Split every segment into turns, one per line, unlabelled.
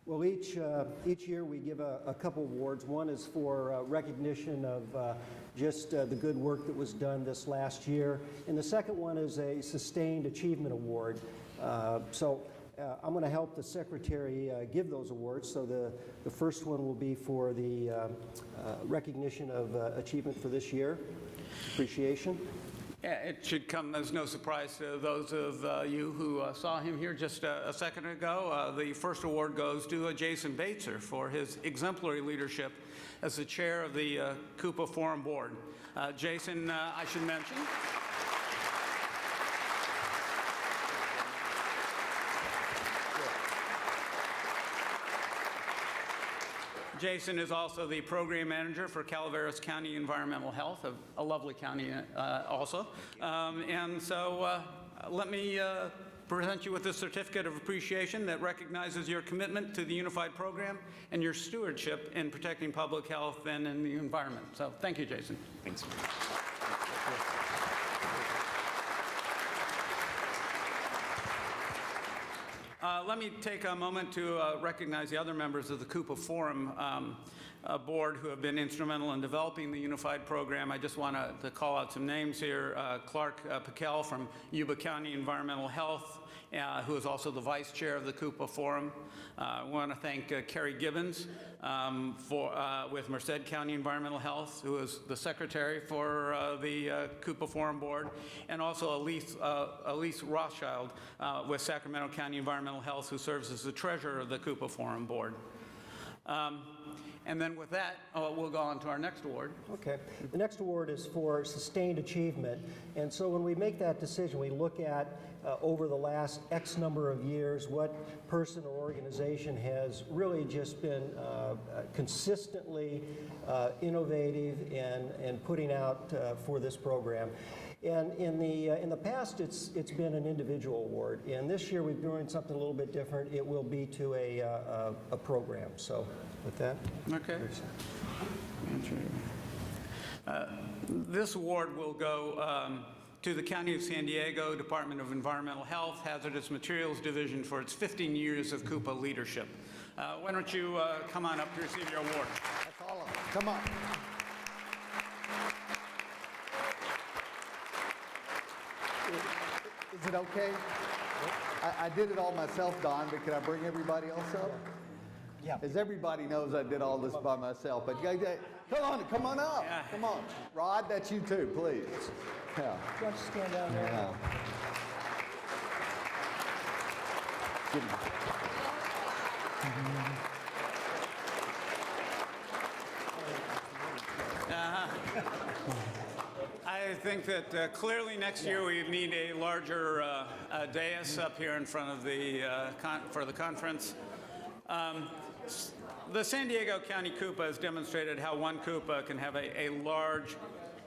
Well, each year we give a couple awards. One is for recognition of just the good work that was done this last year, and the second one is a Sustained Achievement Award. I'm going to help the Secretary give those awards. So the first one will be for the recognition of achievement for this year, appreciation.
Yeah, it should come as no surprise to those of you who saw him here just a second ago. The first award goes to Jason Vizzier for his exemplary leadership as the chair of the CUPA Forum Board. Jason, I should mention, Jason is also the program manager for Calaveras County Environmental Health, a lovely county also. And so let me present you with this certificate of appreciation that recognizes your commitment to the Unified Program and your stewardship in protecting public health and in the environment. So thank you, Jason.
Thanks.
Let me take a moment to recognize the other members of the CUPA Forum board who have been instrumental in developing the Unified Program. I just want to call out some names here. Clark Piquel from Yuba County Environmental Health, who is also the vice chair of the CUPA Forum. I want to thank Carrie Gibbons with Merced County Environmental Health, who is the secretary for the CUPA Forum board, and also Elise Rothschild with Sacramento County Environmental Health, who serves as the treasurer of the CUPA Forum board. And then with that, we'll go on to our next award.
Okay. The next award is for sustained achievement. And so when we make that decision, we look at over the last X number of years what person or organization has really just been consistently innovative and putting out for this program. And in the past, it's been an individual award. And this year, we're doing something a little bit different. It will be to a program. So with that.
Okay. This award will go to the County of San Diego Department of Environmental Health, Hazardous Materials Division for its 15 years of CUPA leadership. Why don't you come on up to receive your award?
That's all of them. Come on. Is it okay? I did it all myself, Don, but can I bring everybody else up?
Yeah.
As everybody knows, I did all this by myself. But come on up.
Yeah.
Come on. Rod, that's you too, please. Yeah.
Why don't you stand down there?
I think that clearly next year we need a larger dais up here in front of the for the conference. The San Diego County CUPA has demonstrated how one CUPA can have a large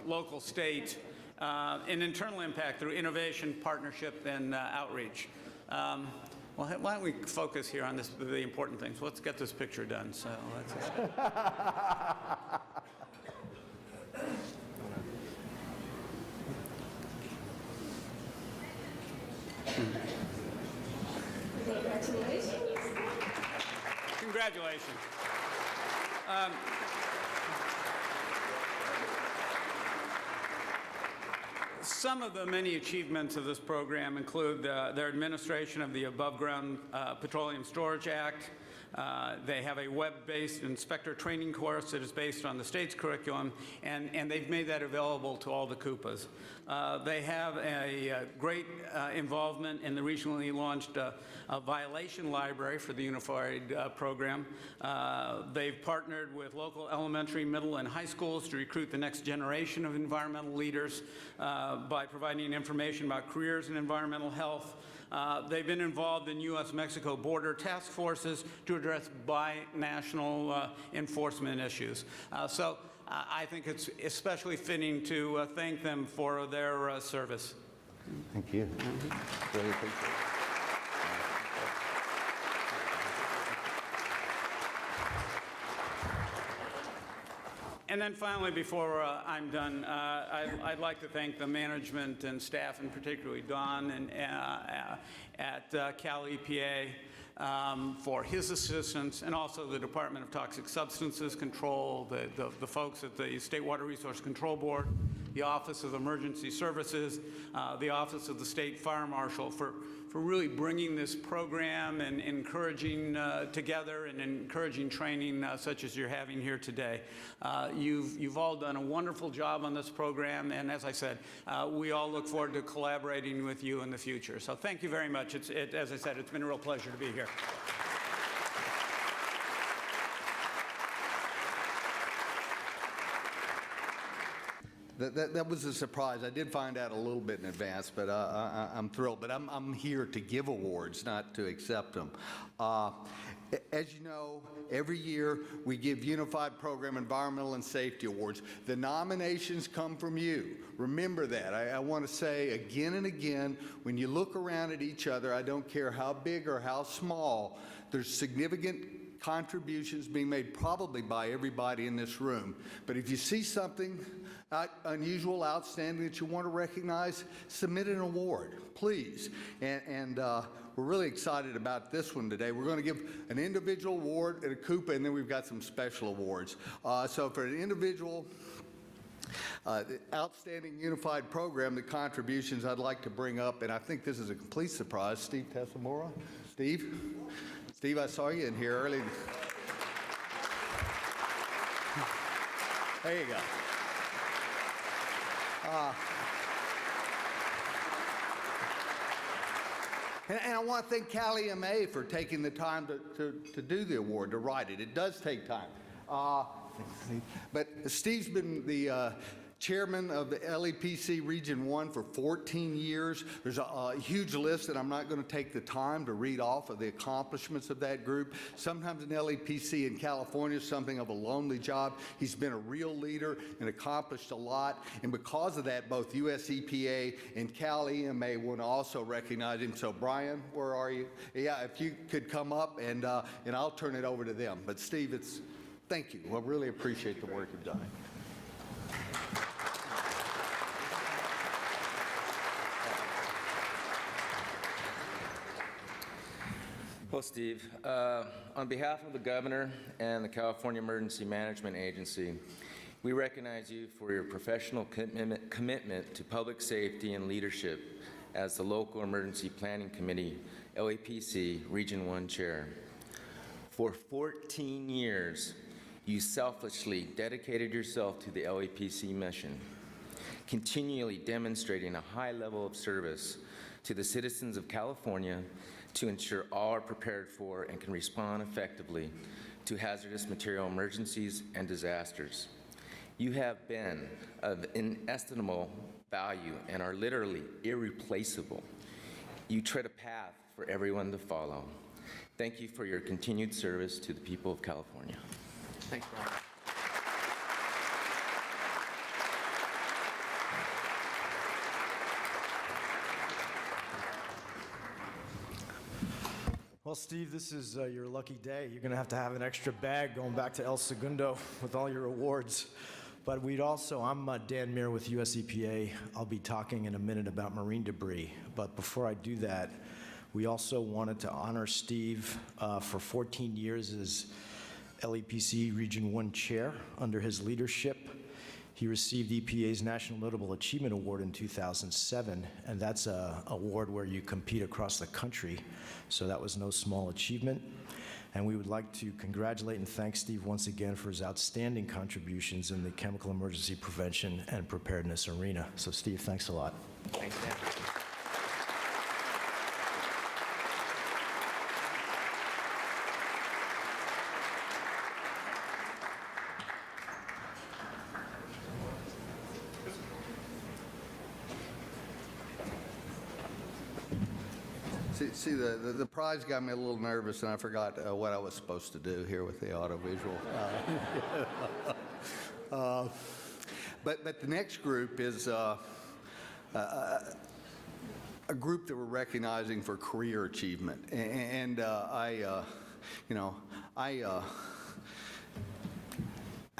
local state and internal impact through innovation, partnership, and outreach. Well, why don't we focus here on the important things? Let's get this picture done. So let's just Congratulations. Some of the many achievements of this program include their administration of the Above Ground Petroleum Storage Act. They have a web-based inspector training course that is based on the state's curriculum, and they've made that available to all the CUPAs. They have a great involvement in the recently launched violation library for the Unified Program. They've partnered with local elementary, middle, and high schools to recruit the next generation of environmental leaders by providing information about careers in environmental health. They've been involved in U.S.-Mexico border task forces to address binational enforcement issues. So I think it's especially fitting to thank them for their service.
Thank you. Really appreciate it.
And then finally, before I'm done, I'd like to thank the management and staff, and particularly Don and at CalEPA, for his assistance, and also the Department of Toxic Substances Control, the folks at the State Water Resource Control Board, the Office of Emergency Services, the Office of the State Fire Marshal for really bringing this program and encouraging together and encouraging training such as you're having here today. You've all done a wonderful job on this program, and as I said, we all look forward to collaborating with you in the future. So thank you very much. As I said, it's been a real pleasure to be here.
That was a surprise. I did find out a little bit in advance, but I'm thrilled. But I'm here to give awards, not to accept them. As you know, every year we give Unified Program Environmental and Safety Awards. The nominations come from you. Remember that. I want to say again and again, when you look around at each other, I don't care how big or how small, there's significant contributions being made probably by everybody in this room. But if you see something unusual, outstanding that you want to recognize, submit an award, please. And we're really excited about this one today. We're going to give an individual award at a CUPA, and then we've got some special awards. So for an individual outstanding unified program, the contributions I'd like to bring up, and I think this is a complete surprise, Steve Tessamora. Steve? Steve, I saw you in here early. There you go. And I want to thank CalCUPA for taking the time to do the award, to write it. It does take time. But Steve's been the chairman of the LEPC Region 1 for 14 years. There's a huge list that I'm not going to take the time to read off of the accomplishments of that group. Sometimes an LEPC in California is something of a lonely job. He's been a real leader and accomplished a lot. And because of that, both US EPA and CalCUPA want to also recognize him. So Brian, where are you? Yeah, if you could come up and I'll turn it over to them. But Steve, thank you. I really appreciate the work you've done.
Well, Steve, on behalf of the Governor and the California Emergency Management Agency, we recognize you for your professional commitment to public safety and leadership as the Local Emergency Planning Committee, LEPC Region 1 Chair. For 14 years, you selflessly dedicated yourself to the LEPC mission, continually demonstrating a high level of service to the citizens of California to ensure all are prepared for and can respond effectively to hazardous material emergencies and disasters. You have been of inestimable value and are literally irreplaceable. You tread a path for everyone to follow. Thank you for your continued service to the people of California.
Thanks, Brian.
Well, Steve, this is your lucky day. You're going to have an extra bag going back to El Segundo with all your awards. But I'm Dan Muir with US EPA. I'll be talking in a minute about marine debris. But before I do that, we also wanted to honor Steve for 14 years as LEPC Region 1 Chair. Under his leadership, he received EPA's National Notable Achievement Award in 2007, and that's an award where you compete across the country, so that was no small achievement. And we would like to congratulate and thank Steve once again for his outstanding contributions in the chemical emergency prevention and preparedness arena. So Steve, thanks a lot.
Thanks, Dan.
See, the prize got me a little nervous, and I forgot what I was supposed to do here with the audiovisual. But the next group is a group that we're recognizing for career achievement, and I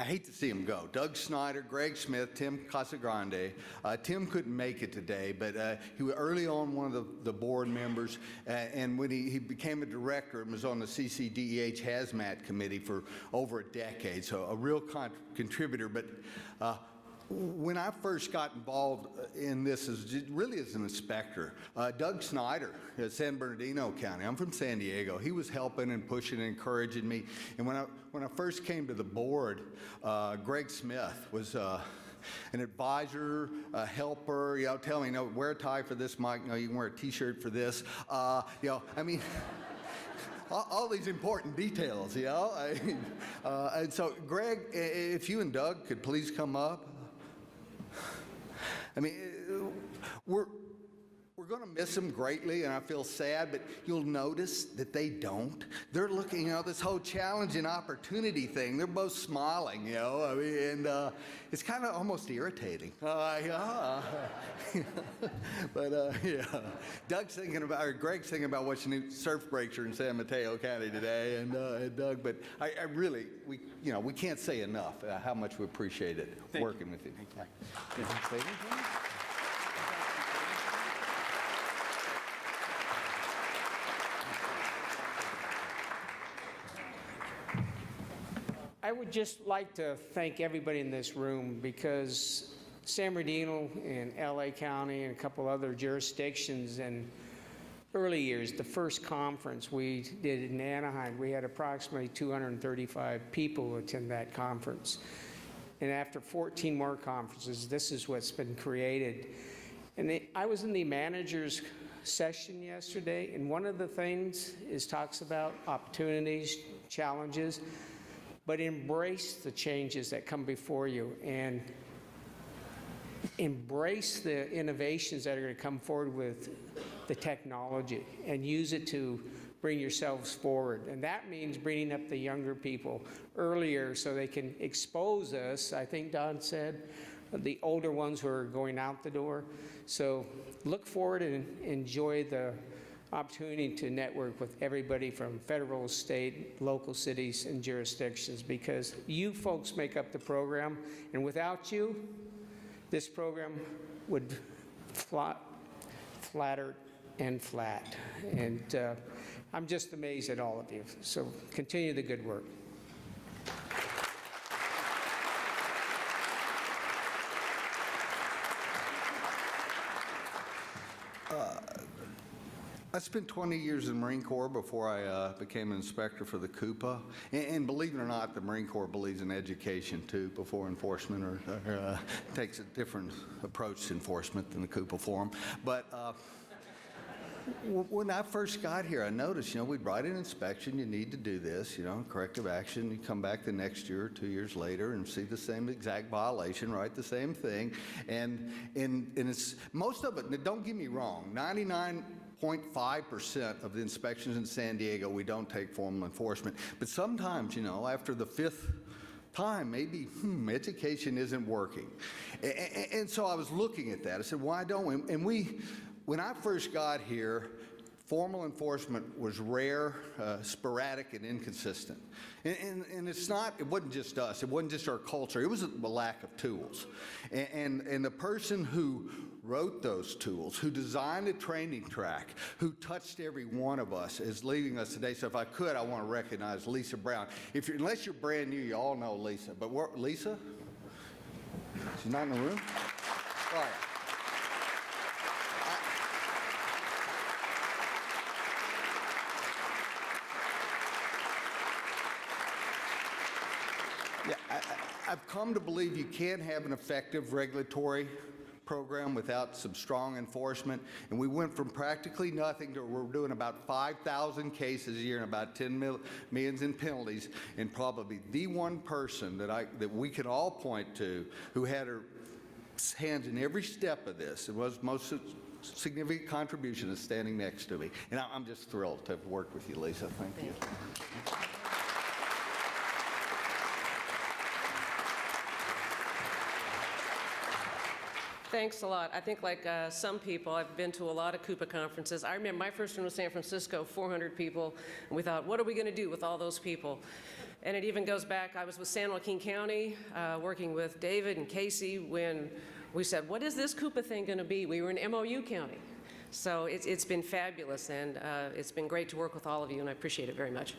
I hate to see them go. Doug Snyder, Greg Smith, Tim Casagrande. Tim couldn't make it today, but he was early on one of the board members, and when he became a director and was on the CCDEH Hazmat Committee for over a decade, so a real contributor. But when I first got involved in this really as an inspector, Doug Snyder at San Bernardino County, I'm from San Diego, he was helping and pushing and encouraging me. And when I first came to the board, Greg Smith was an advisor, a helper, telling me, no, wear a tie for this, Mike, no, you can wear a t-shirt for this. I mean, all these important details, and so, Greg, if you and Doug could please come up. I mean, we're going to miss them greatly, and I feel sad, but you'll notice that they don't. They're looking, this whole challenge and opportunity thing, they're both smiling, I mean, and it's kind of almost irritating. But, yeah. Greg's thinking about watching new surf breaks are in San Mateo County today, and Doug, but I really, we can't say enough how much we appreciate it working with you. Thank you. Say anything?
I would just like to thank everybody in this room because San Bernardino and LA County and a couple other jurisdictions in early years, the first conference we did in Anaheim, we had approximately 235 people attend that conference. And after 14 more conferences, this is what's been created. And I was in the manager's session yesterday, and one of the things talks about opportunities, challenges, but embrace the changes that come before you and embrace the innovations that are going to come forward with the technology and use it to bring yourselves forward. And that means bringing up the younger people earlier so they can expose us, I think Don said, the older ones who are going out the door. So look forward and enjoy the opportunity to network with everybody from federal, state, local cities, and jurisdictions, because you folks make up the program, and without you, this program would flatter and flat. And I'm just amazed at all of you. So continue the good work.
I spent 20 years in the Marine Corps before I became an inspector for the CUPA. And believe it or not, the Marine Corps believes in education too before enforcement, or takes a different approach to enforcement than the CUPA forum. But when I first got here, I noticed, we'd write an inspection, you need to do this, corrective action. You come back the next year or 2 years later and see the same exact violation, write the same thing. And it's, most of it, don't get me wrong, 99.5% of the inspections in San Diego, we don't take formal enforcement. But sometimes, after the fifth time, maybe, education isn't working. And so I was looking at that. I said, why don't we? And when I first got here, formal enforcement was rare, sporadic, and inconsistent. And it wasn't just us. It wasn't just our culture. It was a lack of tools. And the person who wrote those tools, who designed the training track, who touched every one of us, is leaving us today. So if I could, I want to recognize Lisa Brown. Unless you're brand new, you all know Lisa. But Lisa? She's not in the room? All right. I've come to believe you can't have an effective regulatory program without some strong enforcement. And we went from practically nothing to we're doing about 5,000 cases a year and about 10 million in penalties. And probably the one person that we can all point to who had her hands in every step of this, it was most significant contribution, is standing next to me. And I'm just thrilled to have worked with you, Lisa. Thank you.
Thanks a lot. I think like some people, I've been to a lot of CUPA conferences. I remember my first one was San Francisco, 400 people, and we thought, what are we going to do with all those people? And it even goes back, I was with San Joaquin County, working with David and Casey when we said, what is this CUPA thing going to be? We were in MOU County. So it's been fabulous, and it's been great to work with all of you, and I appreciate it very much.